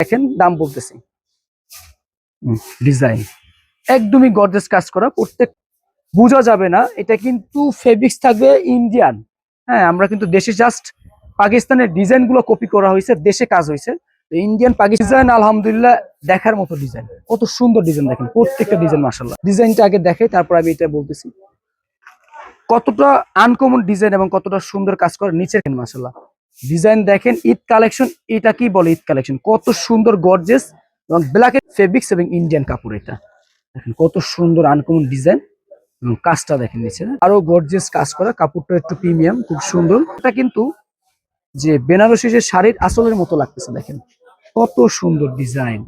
দেখেন দাম বলতেছি। ডিজাইন একদমই গর্জিয়াস কাজ করা, প্রত্যেক বোঝা যাবে না এটা কিন্তু ফেব্রিক্স থাকবে ইন্ডিয়ান। হ্যাঁ, আমরা কিন্তু দেশে জাস্ট পাকিস্তানের ডিজাইন গুলো কপি করা হয়েছে, দেশে কাজ হয়েছে। ইন্ডিয়ান পাকিস্তান আলহামদুলিল্লাহ দেখার মতো ডিজাইন, কত সুন্দর ডিজাইন দেখেন, প্রত্যেকটা ডিজাইন মাশাআল্লাহ। ডিজাইনটা আগে দেখে তারপর আমি এটা বলতেছি কতটা আনকমন ডিজাইন এবং কতটা সুন্দর কাজ করে নিচে মাশাআল্লাহ। ডিজাইন দেখেন, ঈদ কালেকশন, এটা কি বলে ঈদ কালেকশন, কত সুন্দর গর্জিয়াস এবং ব্ল্যাক ফেব্রিক্স এবং ইন্ডিয়ান কাপড়। এটা দেখেন কত সুন্দর আনকমন ডিজাইন এবং কাজটা দেখেন নিচে আরো গর্জিয়াস কাজ করা, কাপড়টা একটু প্রিমিয়াম, খুব সুন্দর। এটা কিন্তু যে বেনারসি যে শাড়ির আসলের মতো লাগতেছে, দেখেন কত সুন্দর ডিজাইন।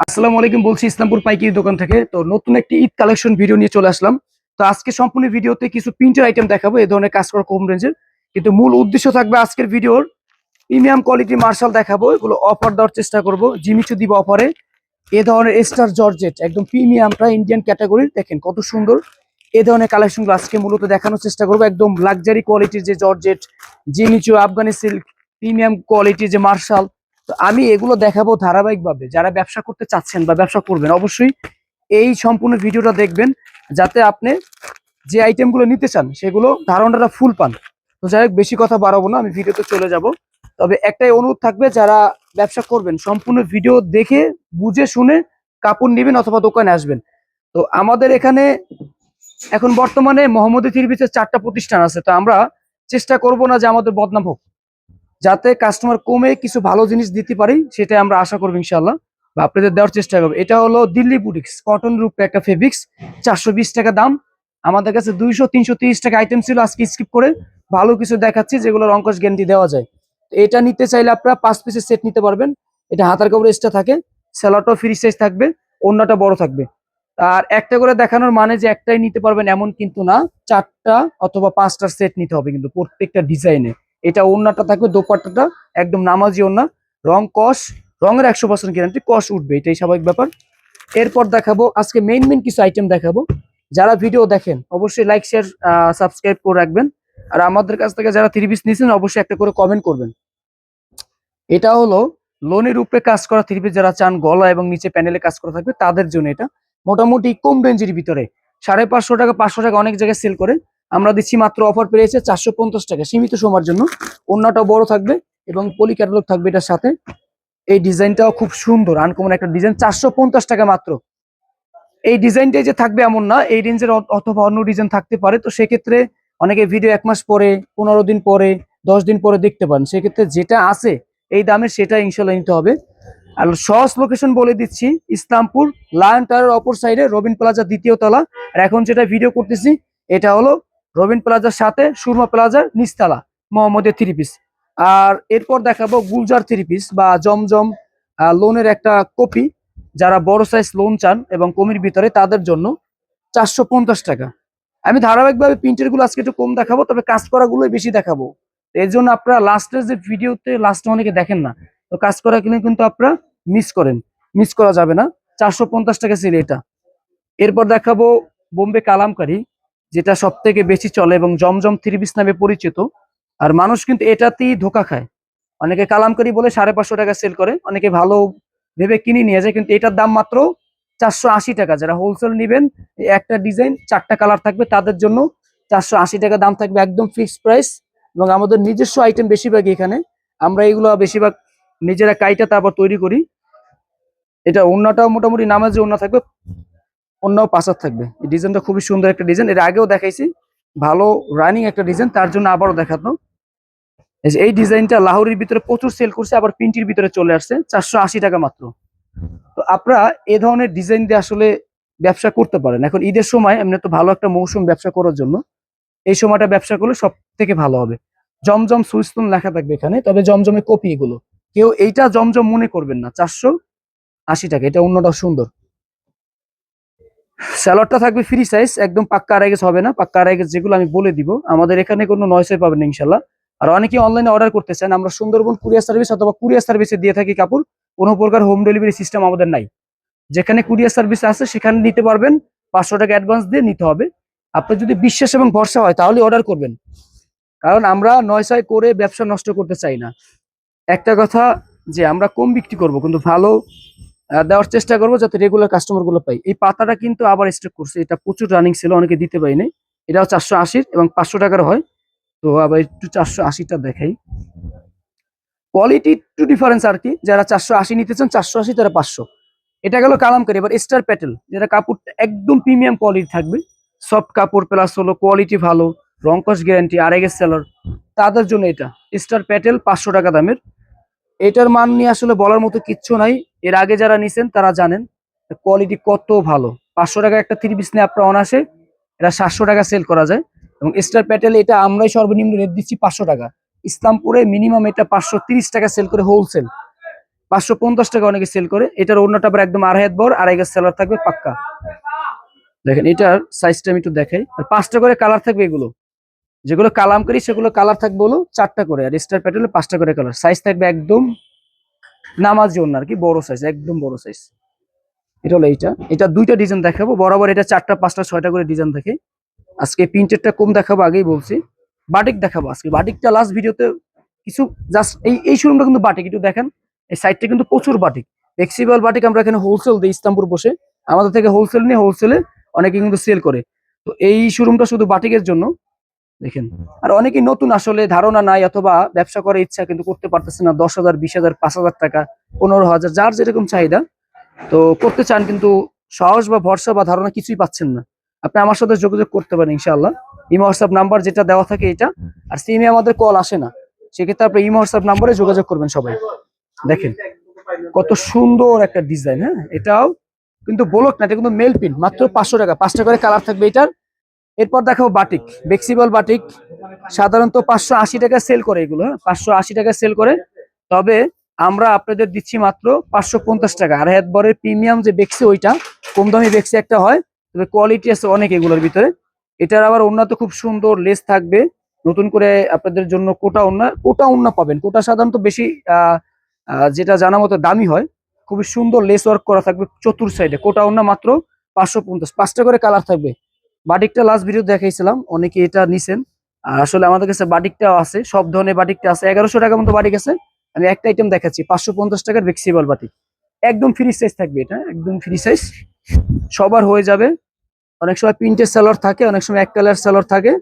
আসসালামু আলাইকুম, বলছি ইসলামপুর পাইকারি দোকান থেকে। তো নতুন একটি ঈদ কালেকশন ভিডিও নিয়ে চলে আসলাম। তো আজকে সম্পূর্ণ ভিডিওতে কিছু প্রিন্টের আইটেম দেখাবো, এই ধরনের কাজ করা কম রেঞ্জের, কিন্তু মূল উদ্দেশ্য থাকবে আজকের ভিডিওর প্রিমিয়াম কোয়ালিটি মার্শাল দেখাবো, এগুলো অফার দেওয়ার চেষ্টা করবো, জিমিচু দিব অফারে। এ ধরনের স্টার জর্জেট একদম প্রিমিয়ামটা ইন্ডিয়ান ক্যাটাগরির, দেখেন কত সুন্দর। এ ধরনের কালেকশনগুলো আজকে মূলত দেখানোর চেষ্টা করবো, একদম লাক্সারি কোয়ালিটির যে georgette, Jimmy Choo, Afghani silk, premium কোয়ালিটির যে মার্শাল। তো আমি এগুলো দেখাবো ধারাবাহিকভাবে। যারা ব্যবসা করতে চাচ্ছেন বা ব্যবসা করবেন অবশ্যই এই সম্পূর্ণ ভিডিওটা দেখবেন, যাতে আপনি যে আইটেমগুলো নিতে চান সেগুলো ধারণাটা ফুল পান। তো যাই হোক, বেশি কথা বাড়াবো না, আমি ভিডিওতে চলে যাব। তবে একটাই অনুরোধ থাকবে, যারা ব্যবসা করবেন সম্পূর্ণ ভিডিও দেখে বুঝে শুনে কাপড় নেবেন অথবা দোকানে আসবেন। তো আমাদের এখানে এখন বর্তমানে মোহাম্মদী থ্রি পিসের 4টা প্রতিষ্ঠান আছে। তো আমরা চেষ্টা করব না যে আমাদের বদনাম হোক, যাতে কাস্টমার কমে কিছু ভালো জিনিস দিতে পারি, সেটাই আমরা আশা করবো ইনশাল্লাহ, বা আপনাদের দেওয়ার চেষ্টা করবো। এটা হলো দিল্লি বুটিক্স কটন রূপে একটা ফেব্রিক্স, 420 টাকা দাম। আমাদের কাছে 200-330 টাকা আইটেম ছিল, আজকে স্কিপ করে ভালো কিছু দেখাচ্ছি যেগুলো রংকশ গ্যারান্টি দেওয়া যায়। এটা নিতে চাইলে আপনারা 5 পিসের সেট নিতে পারবেন। এটা হাতার কাপড় এক্সট্রা থাকে, সেলারটাও ফ্রি সাইজ থাকবে, ওড়নাটা বড় থাকবে। আর একটা করে দেখানোর মানে যে একটাই নিতে পারবেন এমন কিন্তু না, 4টা অথবা 5টার সেট নিতে হবে কিন্তু প্রত্যেকটা ডিজাইনে। এটা ওড়নাটা থাকবে, দোপাট্টাটা একদম নামাজি ওড়না, রঙের 100% গ্যারান্টি, কস উঠবে, এটাই স্বাভাবিক ব্যাপার। এরপর দেখাবো আজকে মেইন কিছু আইটেম দেখাবো। যারা ভিডিও দেখেন অবশ্যই লাইক, শেয়ার, সাবস্ক্রাইব করে রাখবেন। আর আমাদের কাছ থেকে যারা 3 পিস নিয়েছেন অবশ্যই একটা করে কমেন্ট করবেন। এটা হলো লোনের উপরে কাজ করা 3 পিস, যারা চান গলা এবং নিচে প্যানেলে কাজ করা থাকবে তাদের জন্য। এটা মোটামুটি কম রেঞ্জের ভিতরে 550 টাকা, 500 টাকা অনেক জায়গায় সেল করে, আমরা দিচ্ছি মাত্র অফার পেয়েছে 450 টাকা, সীমিত সময়ের জন্য। ওড়নাটাও বড় থাকবে এবং পলি ক্যাটালগ থাকবে এটার সাথে। এই ডিজাইনটাও খুব সুন্দর, আনকমন একটা ডিজাইন, 450 টাকা মাত্র। এই ডিজাইনটাই যে থাকবে এমন না, এই রেঞ্জের অথবা অন্য ডিজাইন থাকতে পারে। তো সেক্ষেত্রে অনেকে ভিডিও 1 মাস পরে, 15 দিন পরে, 10 দিন পরে দেখতে পান, সেক্ষেত্রে যেটা আছে এই দামের সেটা ইনশাল্লাহ নিতে হবে। আর সহজ লোকেশন বলে দিচ্ছি, ইসলামপুর লায়ন টাওয়ারের অপর সাইডে রবিন প্লাজা 2য় তলা। আর এখন যেটা ভিডিও করতেছি এটা হলো রবিন প্লাজার সাথে সুরমা প্লাজার নিচতলা, মোহাম্মদের 3 পিস। আর এরপর দেখাবো গুলজার 3 পিস বা জমজম লোনের একটা কপি, যারা বড় সাইজ লোন চান এবং কমির ভিতরে তাদের জন্য 450 টাকা। আমি ধারাবাহিকভাবে প্রিন্টের গুলো আজকে একটু কম দেখাবো, তবে কাজ করা গুলোই বেশি দেখাবো। এর জন্য আপনারা লাস্টের যে ভিডিওতে লাস্টে অনেকে দেখেন না, তো কাজ করা কিন্তু আপনারা মিস করা যাবে না। 450 টাকা ছিল এটা। এরপর দেখাবো বোম্বে কালামকারী, যেটা সব থেকে বেশি চলে এবং জমজম 3 পিস নামে পরিচিত। আর মানুষ কিন্তু এটাতেই ধোকা খায়, অনেকে কালামকারী বলে 550 টাকা সেল করে, অনেকে ভালো ভেবে কিনে নিয়ে যায়, কিন্তু এটার দাম মাত্র 480 টাকা। যারা হোলসেল নিবেন, একটা ডিজাইন 4টা কালার থাকবে, তাদের জন্য 480 টাকা দাম থাকবে, একদম ফিক্সড প্রাইস। এবং আমাদের নিজস্ব আইটেম বেশিরভাগ এখানে, আমরা এগুলো বেশিরভাগ নিজেরা কাইটা তারপর তৈরি করি। এটা ওড়নাটাও মোটামুটি নামাজি ওড়না থাকবে, ওড়নাও পাঁচার থাকবে। এই ডিজাইনটা খুবই সুন্দর একটা ডিজাইন, এর আগেও দেখাইছি, ভালো রানিং একটা ডিজাইন, তার জন্য আবারও দেখাতো। এই ডিজাইনটা লাহোরের ভিতরে প্রচুর সেল করছে, আবার প্রিন্টের ভিতরে চলে আসছে, 480 টাকা মাত্র। তো আপনারা এ ধরনের ডিজাইন দিয়ে আসলে ব্যবসা করতে পারেন। এখন ঈদের সময় এমনি তো ভালো একটা মৌসুম ব্যবসা করার জন্য, এই সময়টা ব্যবসা করলে সব থেকে ভালো হবে। জমজম সুইস্টোন লেখা থাকবে এখানে, তবে জমজমের কপি এগুলো, কেউ এইটা জমজম মনে করবেন না। 480 টাকা, এটা অন্যটা সুন্দর। স্যালাডটা থাকবে ফ্রি সাইজ, একদম পাক্কা আড়াই গেজ হবে না, পাক্কা আড়াই গেজ যেগুলো আমি বলে দিব। আমাদের এখানে কোনো নয়সই পাবেন না ইনশাল্লাহ। আর অনেকে অনলাইনে অর্ডার করতে চান, আমরা সুন্দরবন কুরিয়ার সার্ভিস অথবা কুরিয়ার সার্ভিসে দিয়ে থাকি কাপড়, কোনো প্রকার হোম ডেলিভারি সিস্টেম আমাদের নাই। যেখানে কুরিয়ার সার্ভিস আছে সেখানে নিতে পারবেন, 500 টাকা অ্যাডভান্স দিয়ে নিতে হবে। আপনার যদি বিশ্বাস এবং ভরসা হয় তাহলে অর্ডার করবেন, কারণ আমরা নয়সয় করে ব্যবসা নষ্ট করতে চাই না। একটা কথা যে আমরা কম বিক্রি করব, কিন্তু ভালো দেওয়ার চেষ্টা করবো যাতে রেগুলার কাস্টমার গুলো পাই। এই পাতাটা কিন্তু আবার স্টক করছে, এটা প্রচুর রানিং ছিল, অনেকে দিতে পারিনি। এটাও 480 এবং 500 টাকার হয়। তো আবার একটু 480টা দেখাই। কোয়ালিটি একটু ডিফারেন্স আর কি, যারা 480 নিতে চান 480, তারা 500। এটা গেল কালামকারী। এবার স্টার প্যাটেল, যেটা কাপড়টা একদম প্রিমিয়াম কোয়ালিটি থাকবে, সফট কাপড় প্লাস হলো কোয়ালিটি ভালো, রংকশ গ্যারান্টি, আড়াইগের সেলার, তাদের জন্য এটা স্টার প্যাটেল 500 টাকা দামের। এটার মান নিয়ে আসলে বলার মতো কিচ্ছু নাই, এর আগে যারা নিছেন তারা জানেন কোয়ালিটি কত ভালো। 500 টাকা একটা 3 পিস নিয়ে আপনার অনাসে এটা 700 টাকা সেল করা যায়। এবং স্টার প্যাটেল এটা আমরাই সর্বনিম্ন রেট দিচ্ছি 500 টাকা। ইসলামপুরে মিনিমাম এটা 530 টাকা সেল করে হোলসেল, 550 টাকা অনেকে সেল করে। এটার অন্যটা আবার একদম আড়াই হাত বড়, আড়াই গাছ সেলার থাকবে পাক্কা। দেখেন এটার সাইজটা আমি একটু দেখাই। আর 5টা করে কালার থাকবে, এগুলো যেগুলো কালামকারী সেগুলো কালার থাকবে হলো 4টা করে, আর স্টার প্যাটেলে 5টা করে কালার। সাইজ থাকবে একদম নামাজি ওড়না আর কি, বড় সাইজ, একদম বড় সাইজ। এটা হলো এইটা, এটা 2টা ডিজাইন দেখাবো। বরাবর এটা 4টা 5টা 6টা করে ডিজাইন দেখে, আজকে প্রিন্টেডটা কম দেখাবো, আগেই বলছি। বাটিক দেখাবো আজকে, বাটিকটা লাস্ট ভিডিওতে কিছু জাস্ট এই শোরুমটা কিন্তু বাটিক, একটু দেখেন এই সাইডটা কিন্তু প্রচুর বাটিক, ফ্লেক্সিবল বাটিক। আমরা এখানে হোলসেল দিই, ইসলামপুর বসে আমাদের থেকে হোলসেল নিয়ে হোলসেলে অনেকে কিন্তু সেল করে। তো এই শোরুমটা শুধু বাটিকের জন্য দেখেন। আর অনেকেই নতুন, আসলে ধারণা নাই অথবা ব্যবসা করার ইচ্ছা কিন্তু করতে পারতেছে না, 10,000, 20,000, 5,000 টাকা, 15,000, যার যেরকম চাহিদা তো করতে চান, কিন্তু সাহস বা ভরসা বা ধারণা কিছুই পাচ্ছেন না। আপনি আমার সাথে যোগাযোগ করতে পারেন ইনশাআল্লাহ। ইমো হোয়াটসঅ্যাপ নাম্বার যেটা দেওয়া থাকে এটা, আর সিমে আমাদের কল আসে না, সেক্ষেত্রে আপনি ইমো হোয়াটসঅ্যাপ নাম্বারে যোগাযোগ করবেন সবাই। দেখেন কত সুন্দর একটা ডিজাইন, হ্যাঁ এটাও কিন্তু বলক না, এটা কিন্তু মেল পিন, মাত্র 500 টাকা, 5টা করে কালার থাকবে এটার। এরপর দেখাবো বাটিক, ফ্লেক্সিবল বাটিক, সাধারণত 580 টাকা সেল করে এগুলো, হ্যাঁ 580 টাকা সেল করে। তবে আমরা আপনাদের দিচ্ছি মাত্র 550 টাকা। আর হাত বরের প্রিমিয়াম যে বেক্সি, ওইটা কম দামি বেক্সি একটা হয়, তবে কোয়ালিটি আছে অনেক এগুলোর ভিতরে। এটার আবার ওন্না তো খুব সুন্দর লেস থাকবে, নতুন করে আপনাদের জন্য কোটা ওন্না পাবেন। কোটা সাধারণত বেশি যেটা জানা মতো দামি হয়, খুবই সুন্দর লেস ওয়ার্ক করা থাকবে চতুর সাইডে। কোটা ওন্না মাত্র 550, 5টা করে কালার থাকবে। বাটিকটা লাস্ট ভিডিও দেখাইছিলাম, অনেকে এটা নিছেন। আর আসলে আমাদের কাছে বাটিকটাও আছে, সব ধরনের বাটিকটা আছে, 1100 টাকার মতো বাটিক আছে। আমি একটা আইটেম দেখাচ্ছি, 550 টাকার ফ্লেক্সিবল বাটিক, একদম ফ্রি সাইজ থাকবে, এটা একদম ফ্রি সাইজ, সবার হয়ে যাবে। অনেক সময় প্রিন্টের সালোয়ার থাকে, অনেক সময় এক কালার সালোয়ার থাকে।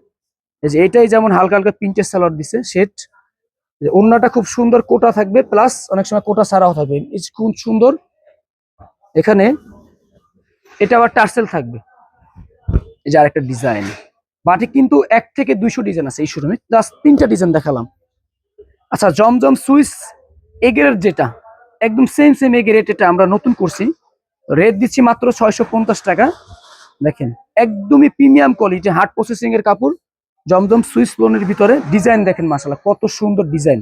এই যে এটাই যেমন হালকা হালকা প্রিন্টের সালোয়ার দিছে সেট। ওড়নাটা খুব সুন্দর কোটা থাকবে, প্লাস অনেক সময় কোটা ছাড়াও থাকবে, খুব সুন্দর। এখানে এটা আবার টার্সেল থাকবে। এই যে আরেকটা ডিজাইন বাটিক, কিন্তু 1 থেকে 200 ডিজাইন আছে এই শোরুমে, জাস্ট 3টা ডিজাইন দেখালাম। আচ্ছা, জমজম সুইস এগের যেটা একদম সেম সেম এগের, এটা আমরা নতুন করছি, রেট দিচ্ছি মাত্র 650 টাকা। দেখেন একদমই প্রিমিয়াম কোয়ালিটি, হার্ড প্রসেসিং এর কাপড়, জমজম সুইস লোনের ভিতরে। ডিজাইন দেখেন মাশাআল্লাহ কত সুন্দর ডিজাইন।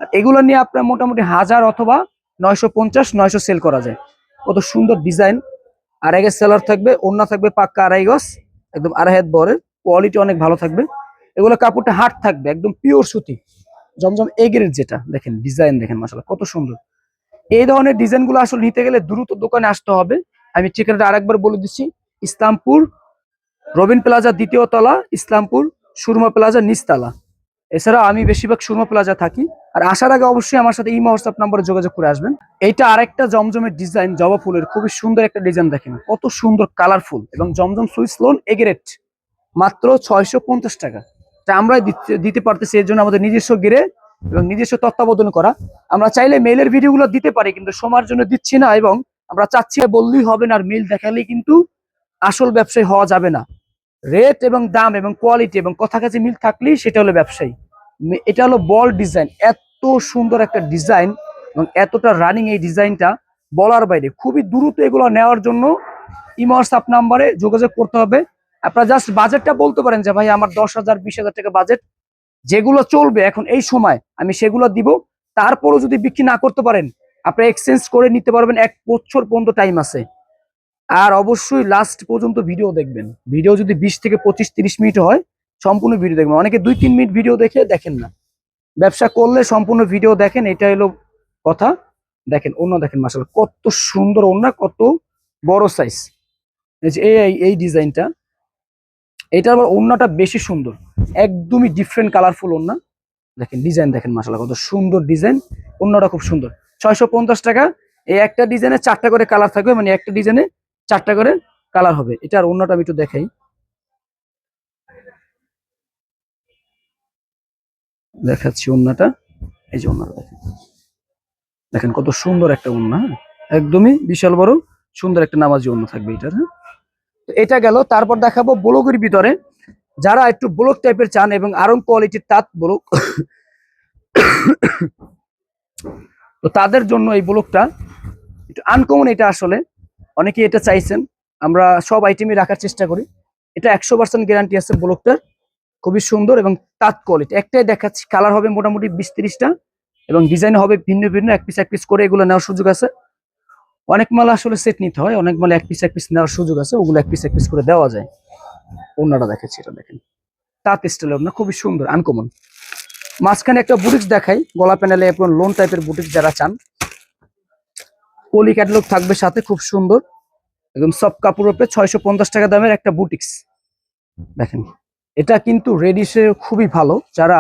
আর এগুলো নিয়ে আপনার মোটামুটি 1000 অথবা 950, 900 সেল করা যায়, কত সুন্দর ডিজাইন। আড়াই গজ সেলার থাকবে, ওড়না থাকবে পাক্কা আড়াই গজ, একদম আড়াই হাত বরের, কোয়ালিটি অনেক ভালো থাকবে। এগুলো কাপড়টা হার্ড থাকবে, একদম পিওর সুতি, জমজম এগের যেটা। দেখেন ডিজাইন দেখেন মাশাআল্লাহ কত সুন্দর। এই ধরনের ডিজাইন গুলো আসলে নিতে গেলে দ্রুত দোকানে আসতে হবে। আমি ঠিকানাটা আরেকবার বলে দিচ্ছি, ইসলামপুর রবিন প্লাজা 2য় তলা, ইসলামপুর সুরমা প্লাজা নিচতলা। এছাড়া আমি বেশিরভাগ সুরমা প্লাজা থাকি। আর আসার আগে অবশ্যই আমার সাথে ইমো হোয়াটসঅ্যাপ নাম্বারে যোগাযোগ করে আসবেন। এইটা আরেকটা জমজমের ডিজাইন, জবা ফুলের খুবই সুন্দর একটা ডিজাইন, দেখেন কত সুন্দর কালারফুল। এবং জমজম সুইস লোন এগেরেট মাত্র 650 টাকা। তা আমরাই দিতে পারতেছি, এর জন্য আমাদের নিজস্ব গিরে এবং নিজস্ব তত্ত্বাবধান করা। আমরা চাইলে মেইলের ভিডিওগুলো দিতে পারি, কিন্তু সময়ের জন্য দিচ্ছি না। এবং আমরা চাচ্ছি বললেই হবে না, আর মেইল দেখালেই কিন্তু আসল ব্যবসায়ী হওয়া যাবে না। রেট এবং দাম এবং কোয়ালিটি এবং কথা কাছে মিল থাকলেই সেটা হলো ব্যবসায়ী। এটা হলো বল ডিজাইন, এত সুন্দর একটা ডিজাইন এবং এতটা রানিং এই ডিজাইনটা বলার বাইরে। খুবই দ্রুত এগুলো নেওয়ার জন্য ইমো হোয়াটসঅ্যাপ নাম্বারে যোগাযোগ করতে হবে। আপনারা জাস্ট বাজেটটা বলতে পারেন যে ভাই আমার 10,000, 20,000 টাকা বাজেট, যেগুলো চলবে এখন এই সময় আমি সেগুলো দিব। তারপরও যদি বিক্রি না করতে পারেন, আপনি এক্সচেঞ্জ করে নিতে পারবেন, 1 বছর পর্যন্ত টাইম আছে। আর অবশ্যই লাস্ট পর্যন্ত ভিডিও দেখবেন, ভিডিও যদি 20 থেকে 25, 30 মিনিট হয় সম্পূর্ণ ভিডিও দেখবেন। অনেকে 2-3 মিনিট ভিডিও দেখে দেখেন না। ব্যবসা করলে সম্পূর্ণ ভিডিও দেখেন, এটা হলো কথা। দেখেন ওন্না দেখেন মাশাআল্লাহ কত সুন্দর ওন্না, কত বড় সাইজ। এই ডিজাইনটা, এটা আবার ওন্নাটা বেশি সুন্দর, একদমই ডিফারেন্ট কালারফুল ওন্না। দেখেন ডিজাইন দেখেন মাশাআল্লাহ কত সুন্দর ডিজাইন, ওন্নাটা খুব সুন্দর। 650 টাকা। এই একটা ডিজাইনে 4টা করে কালার থাকবে, মানে একটা ডিজাইনে 4টা করে কালার হবে। এটা আর অন্যটা আমি একটু দেখাই, দেখাচ্ছি অন্যটা। এই যে অন্যটা দেখেন, দেখেন কত সুন্দর একটা ওন্না, হ্যাঁ একদমই বিশাল বড় সুন্দর একটা নামাজি ওন্না থাকবে এটার। হ্যাঁ, তো এটা গেল। তারপর দেখাবো ব্লকের ভিতরে, যারা একটু ব্লক টাইপের চান এবং আরং কোয়ালিটির তাঁত ব্লক, তো তাদের জন্য এই ব্লকটা একটু আনকমন। এটা আসলে অনেকে এটা চাইছেন, আমরা সব আইটেমই রাখার চেষ্টা করি। এটা 100% গ্যারান্টি আছে ব্লকটার, খুবই সুন্দর এবং তাঁত কোয়ালিটি। একটাই দেখাচ্ছি, কালার হবে মোটামুটি 20-30টা এবং ডিজাইন হবে ভিন্ন ভিন্ন, এক পিস এক পিস করে এগুলো নেওয়ার সুযোগ আছে। অনেক মাল আসলে সেট নিতে হয়, অনেক মাল এক পিস নেওয়ার সুযোগ আছে, ওগুলো এক পিস করে দেওয়া যায়। ওনাটা দেখাচ্ছি, এটা দেখেন তাঁত স্টাইলের ওনা, খুবই সুন্দর আনকমন। মাঝখানে একটা বুটিক্স দেখাই, গলা প্যানেলে এখন লোন টাইপের বুটিক্স যারা চান, পলি ক্যাটালগ থাকবে সাথে, খুব সুন্দর একদম সফট কাপড় উপরে 650 টাকা দামের একটা বুটিক্স দেখেন। এটা কিন্তু রেডিসের খুবই ভালো, যারা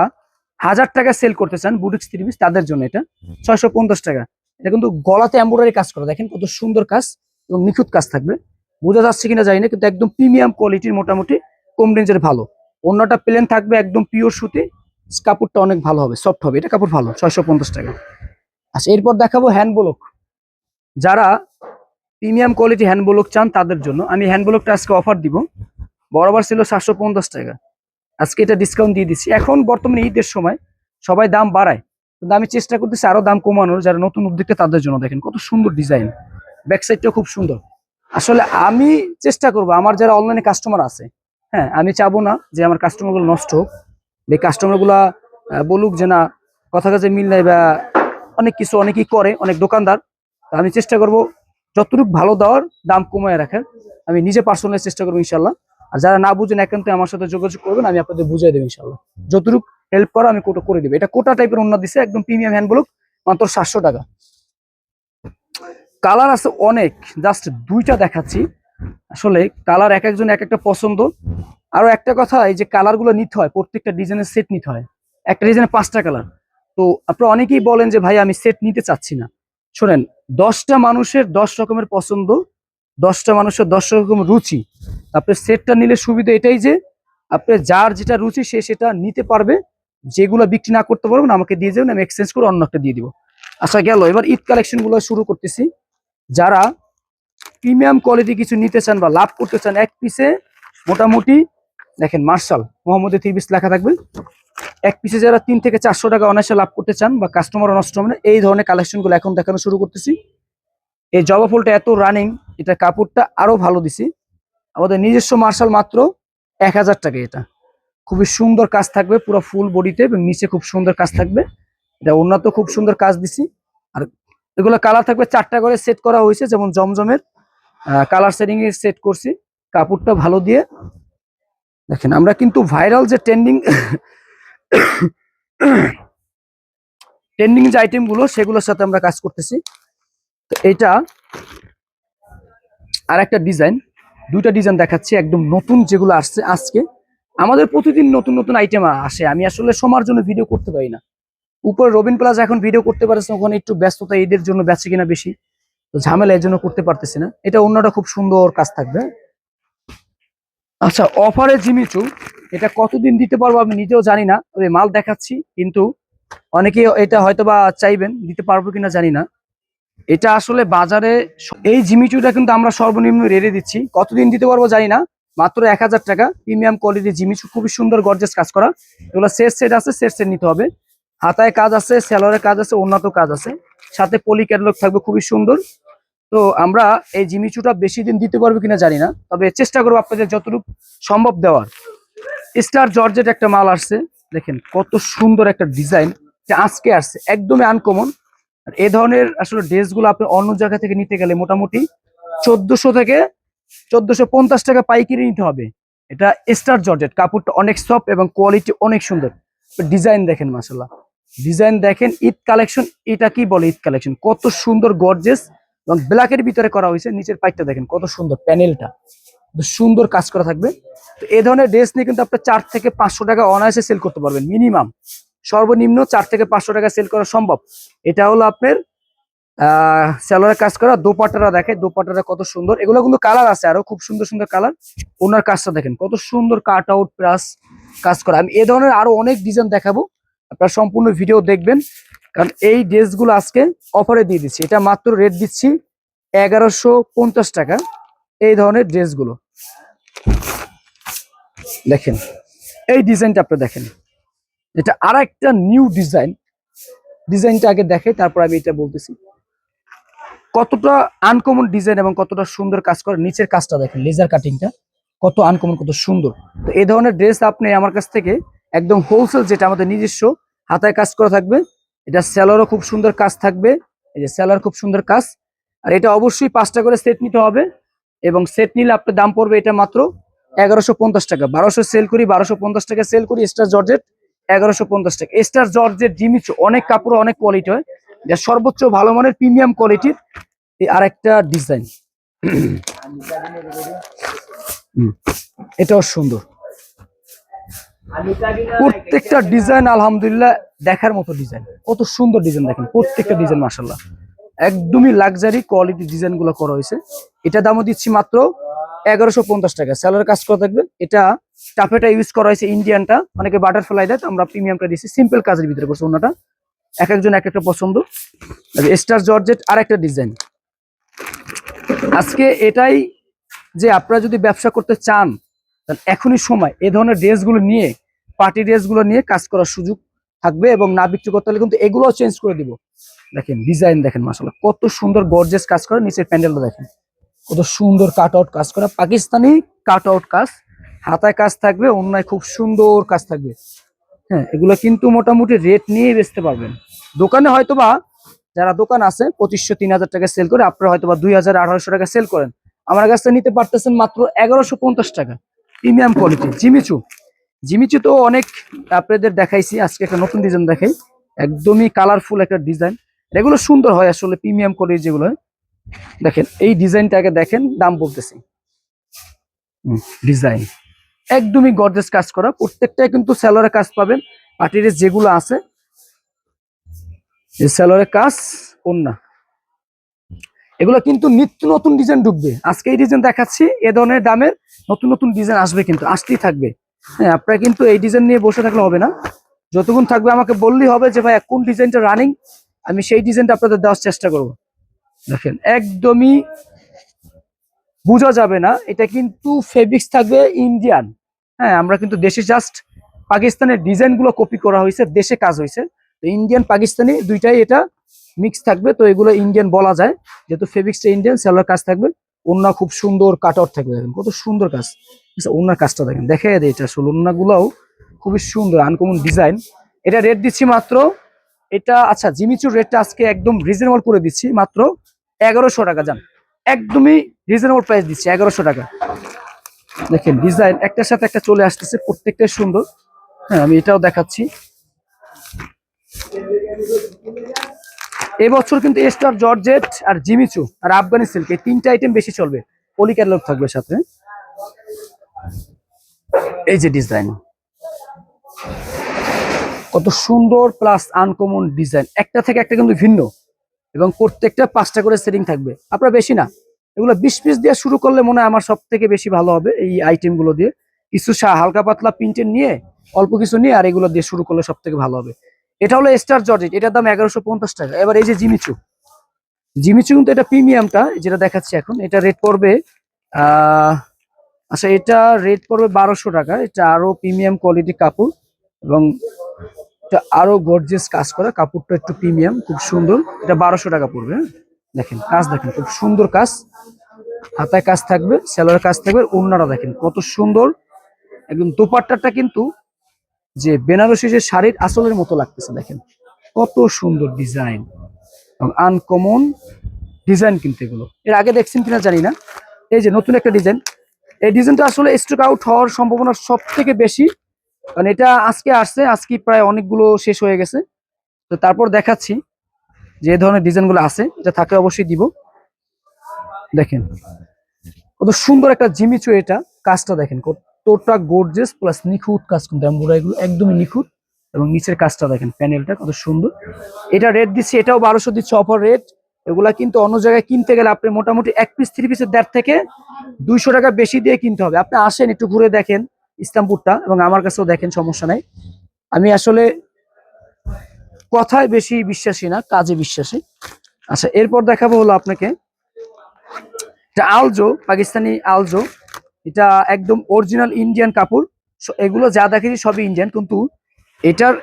1000 টাকা সেল করতে চান বুটিক্স 3 পিস, তাদের জন্য এটা 650 টাকা। এটা কিন্তু গলাতে এমব্রয়ডারি কাজ করা, দেখেন কত সুন্দর কাজ এবং নিখুঁত কাজ থাকবে। বোঝা যাচ্ছে কিনা জানি না, কিন্তু একদম প্রিমিয়াম কোয়ালিটির, মোটামুটি কম রেঞ্জের ভালো। অন্যটা প্লেন থাকবে একদম পিওর সুতি, কাপড়টা অনেক ভালো হবে, সফট হবে, এটা কাপড় ভালো, 650 টাকা। আচ্ছা, এরপর দেখাবো হ্যান্ড ব্লক। যারা প্রিমিয়াম কোয়ালিটি হ্যান্ড ব্লক চান তাদের জন্য আমি হ্যান্ড ব্লকটা আজকে অফার দিব। বরাবর ছিল 750 টাকা, আজকে এটা ডিসকাউন্ট দিয়ে দিচ্ছি। এখন বর্তমানে ঈদের সময় সবাই দাম বাড়ায়, কিন্তু আমি চেষ্টা করতেছি আরো দাম কমানোর, যারা নতুন উদ্যোক্তা তাদের জন্য। দেখেন কত সুন্দর ডিজাইন, ব্যাক সাইডটাও খুব সুন্দর। আসলে আমি চেষ্টা করব, আমার যারা অনলাইনে কাস্টমার আছে, হ্যাঁ আমি চাবো না যে আমার কাস্টমারগুলো নষ্ট হোক, এই কাস্টমারগুলা বলুক যে না কথা কাজে মিল নাই, বা অনেক কিছু অনেকেই করে, অনেক দোকানদার। তা আমি চেষ্টা করব যতটুকু ভালো দেওয়ার, দাম কমায় রাখার। আমি নিজে পার্সোনালি চেষ্টা করবো ইনশাল্লাহ। আর যারা না বুঝেন একান্তে আমার সাথে যোগাযোগ করবেন, আমি আপনাদের বুঝিয়ে দেবো ইনশাল্লাহ। যতটুকু হেল্প করা আমি কোটা করে দেবো। এটা কোটা টাইপের ওন্না দিছে, একদম প্রিমিয়াম হ্যান্ড ব্লক, মাত্র 700 টাকা। কালার আছে অনেক, জাস্ট দুইটা দেখাচ্ছি। আসলে কালার এক একজন এক একটা পছন্দ। আরো একটা কথা, এই যে কালার গুলো নিতে হয়, প্রত্যেকটা ডিজাইনের সেট নিতে হয়। একটা ডিজাইনে 5টা কালার। তো আপনারা অনেকেই বলেন যে ভাই আমি সেট নিতে চাচ্ছি না। শোনেন, 10টা মানুষের 10 রকমের পছন্দ, 10টা মানুষের 10 রকম রুচি। আপনার সেটটা নিলে সুবিধা এটাই যে আপনার যার যেটা রুচি সে সেটা নিতে পারবে। যেগুলো বিক্রি না করতে পারবেন আমাকে দিয়ে যাবেন, আমি এক্সচেঞ্জ করে অন্য একটা দিয়ে দিব। আচ্ছা গেল, এবার ঈদ কালেকশন গুলো শুরু করতেছি। যারা প্রিমিয়াম কোয়ালিটি কিছু নিতে চান বা লাভ করতে চান, এক পিসে মোটামুটি দেখেন মার্শাল মোহাম্মদের 3 পিস লেখা থাকবে। এক পিসে যারা 3 থেকে 400 টাকা অনায়াসে লাভ করতে চান, বা কাস্টমার নষ্ট হবে না, এই ধরনের কালেকশন গুলো এখন দেখানো শুরু করতেছি। এই জবা ফুলটা এত রানিং, এটা কাপড়টা আরো ভালো দিছি। আমাদের নিজস্ব মার্শাল, মাত্র 1000 টাকা। এটা খুবই সুন্দর কাজ থাকবে পুরো ফুল বডিতে, এবং নিচে খুব সুন্দর কাজ থাকবে। এটা উন্নত খুব সুন্দর কাজ দিছি। আর এগুলো কালার থাকবে 4টা করে সেট করা হয়েছে, যেমন জমজমের কালার সেটিং এর সেট করছি, কাপড়টা ভালো দিয়ে। দেখেন আমরা কিন্তু ভাইরাল যে ট্রেন্ডিং যে আইটেম গুলো, সেগুলোর সাথে আমরা কাজ করতেছি। তো এটা আর একটা ডিজাইন, দুইটা ডিজাইন দেখাচ্ছি একদম নতুন, যেগুলো আসছে আজকে। আমাদের প্রতিদিন নতুন নতুন আইটেম আসে, আমি আসলে সময়ের জন্য ভিডিও করতে পারি না। উপরে রবিন প্লাজা এখন ভিডিও করতে পারছে, ওখানে একটু ব্যস্ততা, ঈদের জন্য বেচে কিনা বেশি, তো ঝামেলা, এর জন্য করতে পারতেছি না। এটা অন্যটা খুব সুন্দর কাজ থাকবে। আচ্ছা, অফারে জিমিচু, এটা কতদিন দিতে পারবো আমি নিজেও জানি না, তবে মাল দেখাচ্ছি। কিন্তু অনেকে এটা হয়তো বা চাইবেন, দিতে পারবো কিনা জানি না। এটা আসলে বাজারে এই জিমিচুটা কিন্তু আমরা সর্বনিম্ন রেটে দিচ্ছি, কতদিন দিতে পারবো জানি না। মাত্র 1000 টাকা, প্রিমিয়াম কোয়ালিটির জিমিচু, খুবই সুন্দর গর্জেস কাজ করা। এগুলো সেট আছে, সেট নিতে হবে। হাতায় কাজ আছে, সেলরের কাজ আছে, উন্নত কাজ আছে, সাথে পলি ক্যাটালগ থাকবে, খুবই সুন্দর। তো আমরা এই জিমিচুটা বেশি দিন দিতে পারবো কিনা জানি না, তবে চেষ্টা করবো আপনাদের যতটুকু সম্ভব দেওয়ার। স্টার জর্জেট একটা মাল আসছে, দেখেন কত সুন্দর একটা ডিজাইন, আজকে আসছে, একদমই আনকমন। আর এই ধরনের আসলে ড্রেস গুলো আপনি অন্য জায়গা থেকে নিতে গেলে মোটামুটি 1400 থেকে 1450 টাকা পাইকারি নিতে হবে। এটা স্টার জর্জেট, কাপড়টা অনেক সফট এবং কোয়ালিটি অনেক সুন্দর। ডিজাইন দেখেন, মাশাআল্লাহ ডিজাইন দেখেন, ঈদ কালেকশন। এটা কি বলে ঈদ কালেকশন, কত সুন্দর গর্জেস, এবং ব্ল্যাকের ভিতরে করা হয়েছে। নিচের পাইটটা দেখেন কত সুন্দর, প্যানেলটা সুন্দর কাজ করা থাকবে। তো এই ধরনের ড্রেস নিয়ে কিন্তু আপনার 4 থেকে 500 টাকা অনায়াসে সেল করতে পারবেন, মিনিমাম। সর্বনিম্ন 4 থেকে 500 টাকা সেল করা সম্ভব। এটা হলো আপনার সেলোয়ারের কাজ করা। দোপাট্টাটা দেখেন, দোপাট্টাটা কত সুন্দর। এগুলো কিন্তু কালার আছে আরো খুব সুন্দর সুন্দর কালার। ওনার কাজটা দেখেন কত সুন্দর, কাট আউট প্লাস কাজ করা। আমি এ ধরনের আরো অনেক ডিজাইন দেখাবো, আপনারা সম্পূর্ণ ভিডিও দেখবেন। কারণ এই ড্রেসগুলো আজকে অফারে দিয়ে দিচ্ছি। এটা মাত্র রেট দিচ্ছি 1150 টাকা। এই ধরনের ড্রেসগুলো দেখেন, এই ডিজাইনটা আপনি দেখেন, এটা আর একটা নিউ ডিজাইন। ডিজাইনটা আগে দেখে তারপর আমি এটা বলতেছি। কতটা আনকমন ডিজাইন এবং কতটা সুন্দর কাজ করে। নিচের কাজটা দেখেন, লেজার কাটিংটা কত আনকমন, কত সুন্দর। তো এই ধরনের ড্রেস আপনি আমার কাছ থেকে একদম হোলসেল, যেটা আমাদের নিজস্ব হাতায় কাজ করা থাকবে। এটা সেলারও খুব সুন্দর কাজ থাকবে, এই যে সেলার খুব সুন্দর কাজ। আর এটা অবশ্যই 5টা করে সেট নিতে হবে, এবং সেট নিলে আপনার দাম পড়বে এটা মাত্র 1150 টাকা। 1200 সেল করি, 1250 টাকা সেল করি। স্টার জর্জেট 1150 টাকা। স্টার জর্জেট জিমিচু অনেক কাপড়, অনেক কোয়ালিটি হয়, যা সর্বোচ্চ ভালো মানের প্রিমিয়াম কোয়ালিটির। এই আরেকটা ডিজাইন, এটাও সুন্দর। প্রত্যেকটা ডিজাইন আলহামদুলিল্লাহ দেখার মতো ডিজাইন, কত সুন্দর ডিজাইন দেখেন। প্রত্যেকটা ডিজাইন মাশাআল্লাহ একদমই লাক্সারি কোয়ালিটি ডিজাইন গুলো করা হয়েছে। এটা দামও দিচ্ছি মাত্র 1150 টাকা। সেলার কাজ করা থাকবে। এটা টাফেটা ইউজ করা হয়েছে, ইন্ডিয়ানটা অনেকে বাটারফ্লাই দেয়, আমরা প্রিমিয়ামটা দিচ্ছি। সিম্পল কাজের ভিতরে করছে ওনাটা, এক একজন এক একটা পছন্দ। স্টার জর্জেট আর একটা ডিজাইন আজকে এটাই, যে আপনারা যদি ব্যবসা করতে চান তাহলে এখনই সময়। এই ধরনের ড্রেসগুলো নিয়ে, পার্টি ড্রেসগুলো নিয়ে কাজ করার সুযোগ থাকবে, এবং না বিক্রি করতে হলে কিন্তু এগুলোও চেঞ্জ করে দিব। দেখেন ডিজাইন দেখেন মাশাআল্লাহ কত সুন্দর গর্জিয়াস কাজ করা। নিচের প্যান্ডেলটা দেখেন কত সুন্দর কাট আউট কাজ করা, পাকিস্তানি কাট আউট কাজ। হাতায় কাজ থাকবে, অন্যায় খুব সুন্দর কাজ থাকবে। হ্যাঁ, এগুলো কিন্তু মোটামুটি রেট নিয়ে বেচতে পারবেন। দোকানে হয়তোবা যারা দোকান আছে 2500-3000 টাকা সেল করে, আপনারা হয়তোবা 2000-1800 টাকা সেল করেন, আমার কাছ থেকে নিতে পারতেছেন মাত্র 1150 টাকা। Premium quality Jimmy Choo. জিমিচু তো অনেক আপনাদের দেখাইছি, আজকে একটা নতুন ডিজাইন দেখাই। একদমই কালারফুল একটা ডিজাইন। এগুলো সুন্দর হয় আসলে, প্রিমিয়াম কোয়ালিটি যেগুলো হয়। দেখেন এই ডিজাইনটাকে দেখেন, দাম বলতেছি। ডিজাইন একদমই গর্জিয়াস কাজ করা। প্রত্যেকটাই কিন্তু সেলোয়ারের কাজ পাবেন। পার্টি ড্রেস যেগুলো আছে সেলোয়ারের কাজ, ওন্না, এগুলো কিন্তু নিত্য নতুন ডিজাইন ঢুকবে। আজকে এই ডিজাইন দেখাচ্ছি, এ ধরনের দামের নতুন নতুন ডিজাইন আসবে, কিন্তু আসতেই থাকবে। হ্যাঁ, আপনারা কিন্তু এই ডিজাইন নিয়ে বসে থাকলে হবে না। যতক্ষণ থাকবে আমাকে বললেই হবে যে ভাই কোন ডিজাইনটা রানিং, আমি সেই ডিজাইনটা আপনাদের দেওয়ার চেষ্টা করব। দেখেন একদমই বোঝা যাবে না, এটা কিন্তু ফেব্রিক্স থাকবে ইন্ডিয়ান। হ্যাঁ, আমরা কিন্তু দেশে জাস্ট পাকিস্তানের ডিজাইন গুলো কপি করা হয়েছে, দেশে কাজ হয়েছে। তো ইন্ডিয়ান পাকিস্তানি দুইটাই এটা মিক্স থাকবে, তো এগুলো ইন্ডিয়ান বলা যায় যেহেতু ফেব্রিক্সটা ইন্ডিয়ান। সেলোয়ার কাজ থাকবে, ওন্না খুব সুন্দর কাট আউট থাকবে। দেখেন কত সুন্দর কাজ। ওন্নার কাজটা দেখেন, দেখে দেয় এটা আসলে ওন্না গুলাও খুবই সুন্দর, আনকমন ডিজাইন। এটা রেট দিচ্ছি মাত্র, এটা আচ্ছা জিমিচুর রেটটা আজকে একদম রিজনেবল করে দিচ্ছি, মাত্র 1100 টাকা। যান, একদমই রিজনেবল প্রাইস দিচ্ছি 1100 টাকা। দেখেন ডিজাইন একটার সাথে একটা চলে আসতেছে, প্রত্যেকটাই সুন্দর। হ্যাঁ, আমি এটাও দেখাচ্ছি। এবছর কিন্তু স্টার জর্জেট আর জিমিচু আর আফগানি সিল্ক এই 3টা আইটেম বেশি চলবে। পলি ক্যাটালগ থাকবে সাথে। এই যে ডিজাইন কত সুন্দর প্লাস আনকমন ডিজাইন, একটা থেকে একটা কিন্তু ভিন্ন, এবং প্রত্যেকটা 5টা করে সেটিং থাকবে। আপনারা বেশি না, এগুলো 20 পিস দিয়ে শুরু করলে মনে হয় আমার সব থেকে বেশি ভালো হবে। এই আইটেম গুলো দিয়ে কিছু হালকা পাতলা প্রিন্টের নিয়ে, অল্প কিছু নিয়ে, আর এগুলো দিয়ে শুরু করলে সব থেকে ভালো হবে। এটা হলো স্টার জর্জেট, এটার দাম 1150 টাকা। এবার এই যে জিমিচু, জিমিচু কিন্তু এটা প্রিমিয়ামটা যেটা দেখাচ্ছি এখন, এটা রেট পড়বে আচ্ছা এটা রেট পড়বে 1200 টাকা। এটা আরো প্রিমিয়াম কোয়ালিটি কাপড়, এবং এটা আরো গর্জিয়াস কাজ করা, কাপড়টা একটু প্রিমিয়াম, খুব সুন্দর। এটা 1200 টাকা পড়বে। হ্যাঁ, দেখেন কাজ দেখেন খুব সুন্দর কাজ, হাতায় কাজ থাকবে, সেলোয়ার কাজ থাকবে। ওড়নাটা দেখেন কত সুন্দর, একদম দোপাট্টাটা কিন্তু যে বেনারসি যে শাড়ির আসলের মতো লাগতেছে। দেখেন কত সুন্দর ডিজাইন, আনকমন ডিজাইন কিন্তু এগুলো এর আগে দেখছেন কিনা জানি না। এই যে নতুন একটা ডিজাইন, এই ডিজাইনটা আসলে স্টক আউট হওয়ার সম্ভাবনা সব থেকে বেশি, কারণ এটা আজকে আসছে, আজকে প্রায় অনেকগুলো শেষ হয়ে গেছে। তো তারপর দেখাচ্ছি যে ধরনের ডিজাইন গুলো আছে, এটা থাকলে অবশ্যই দিব। দেখেন কত সুন্দর একটা জিমিচু, এটা কাজটা দেখেন কতটা গর্জিয়াস প্লাস নিখুঁত কাজ, কিন্তু এমব্রয়ডারিগুলো একদমই নিখুঁত, এবং নিচের কাজটা দেখেন প্যানেলটা কত সুন্দর। এটা রেট দিচ্ছি, এটাও 1200 দিচ্ছে অফার রেট, এগুলা কিন্তু অন্য জায়গায় কিনতে গেলে আপনি মোটামুটি এক পিস 3 পিসের 1.5 থেকে 200 টাকা বেশি দিয়ে কিনতে হবে। আপনি আসেন একটু ঘুরে দেখেন ইসলামপুরটা, এবং আমার কাছেও দেখেন, সমস্যা নাই। আমি আসলে কথায় বেশি বিশ্বাসী না, কাজে বিশ্বাসী। আচ্ছা, এরপর দেখাবো হলো আপনাকে এটা আলজো, পাকিস্তানি আলজো। এটা একদম অরিজিনাল ইন্ডিয়ান কাপড়। এগুলো যা দেখেছি সবই ইন্ডিয়ান, কিন্তু এটার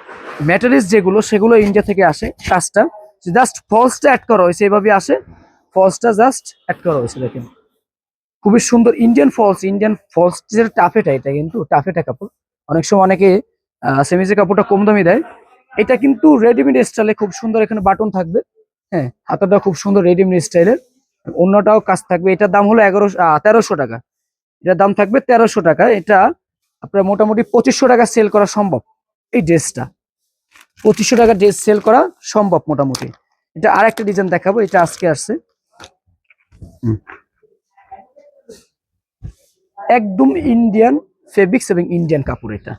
ম্যাটেরিয়ালস যেগুলো সেগুলো ইন্ডিয়া থেকে আসে। কাজটা জাস্ট ফলসটা অ্যাড করা হয়েছে, এভাবে আসে, ফলসটা জাস্ট অ্যাড করা হয়েছে। দেখেন খুবই সুন্দর ইন্ডিয়ান ফলস। ইন্ডিয়ান ফলস যেটা টাফেটা, এটা কিন্তু টাফেটা কাপড়। অনেক সময় অনেকে সেমিজের কাপড়টা কম দামি দেয়, এটা কিন্তু রেডিমেড স্টাইলে খুব সুন্দর। এখানে বাটন থাকবে, হ্যাঁ, হাতাটা খুব সুন্দর রেডিমেড স্টাইলের, অন্যটাও কাজ থাকবে। এটার দাম হলো 1300 টাকা। এটার দাম থাকবে 1300 টাকা। এটা আপনার মোটামুটি 2500 টাকা সেল করা সম্ভব। এই ড্রেসটা 2500 টাকা ড্রেস সেল করা সম্ভব মোটামুটি। এটা আর একটা ডিজাইন দেখাবো, এটা আজকে আসছে। একদম ইন্ডিয়ান ফেব্রিক্স এবং ইন্ডিয়ান কাপড়। এটা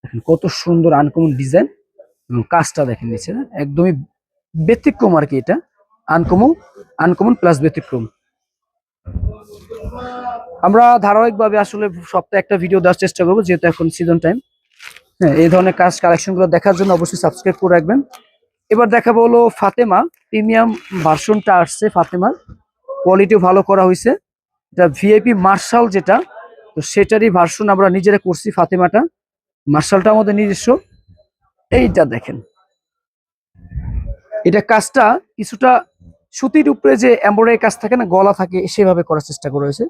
দেখেন কত সুন্দর আনকমন ডিজাইন, এবং কাজটা দেখেন নিচে একদমই ব্যতিক্রম আর কি। এটা আনকমন, আনকমন প্লাস ব্যতিক্রম। আমরা ধারাবাহিকভাবে আসলে সপ্তাহে একটা ভিডিও দেওয়ার চেষ্টা করবো, যেহেতু এখন সিজন টাইম। হ্যাঁ, এই ধরনের কাজ কালেকশন গুলো দেখার জন্য অবশ্যই সাবস্ক্রাইব করে রাখবেন। এবার দেখাবো হলো ফাতেমা প্রিমিয়াম ভার্সনটা আসছে। ফাতেমার কোয়ালিটিও ভালো করা হয়েছে। এটা ভিআইপি মার্শাল যেটা, তো সেটারই ভার্সন আমরা নিজেরা করছি। ফাতেমাটা, মার্শালটা আমাদের নিজস্ব। এইটা দেখেন, এটা কাজটা কিছুটা সুতির উপরে যে এমব্রয়ডারি কাজ থাকে না, গলা থাকে, সেভাবে করার চেষ্টা করা হয়েছে।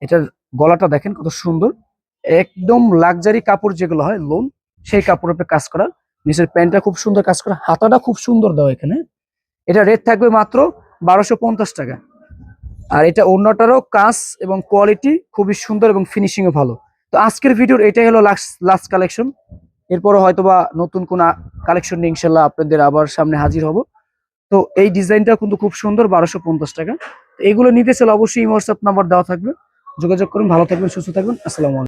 এটার গলাটা দেখেন কত সুন্দর, একদম লাক্সারি কাপড় যেগুলো হয় লোন, সেই কাপড়ের উপরে কাজ করা। নিচের প্যান্টটা খুব সুন্দর কাজ করা, হাতাটা খুব সুন্দর দেওয়া এখানে। এটা রেট থাকবে মাত্র 1250 টাকা। আর এটা অন্যটারও কাজ এবং কোয়ালিটি খুবই সুন্দর এবং ফিনিশিংও ভালো। তো আজকের ভিডিওর এটাই হলো লাস্ট কালেকশন। এরপরে হয়তোবা নতুন কোন কালেকশন নিয়ে ইনশাল্লাহ আপনাদের আবার সামনে হাজির হব। তো এই ডিজাইনটা কিন্তু খুব সুন্দর, 1250 টাকা। এগুলো নিতে চাইলে অবশ্যই হোয়াটসঅ্যাপ নাম্বার দেওয়া থাকবে, যোগাযোগ করুন। ভালো থাকবেন, সুস্থ থাকবেন, আসসালামু আলাইকুম।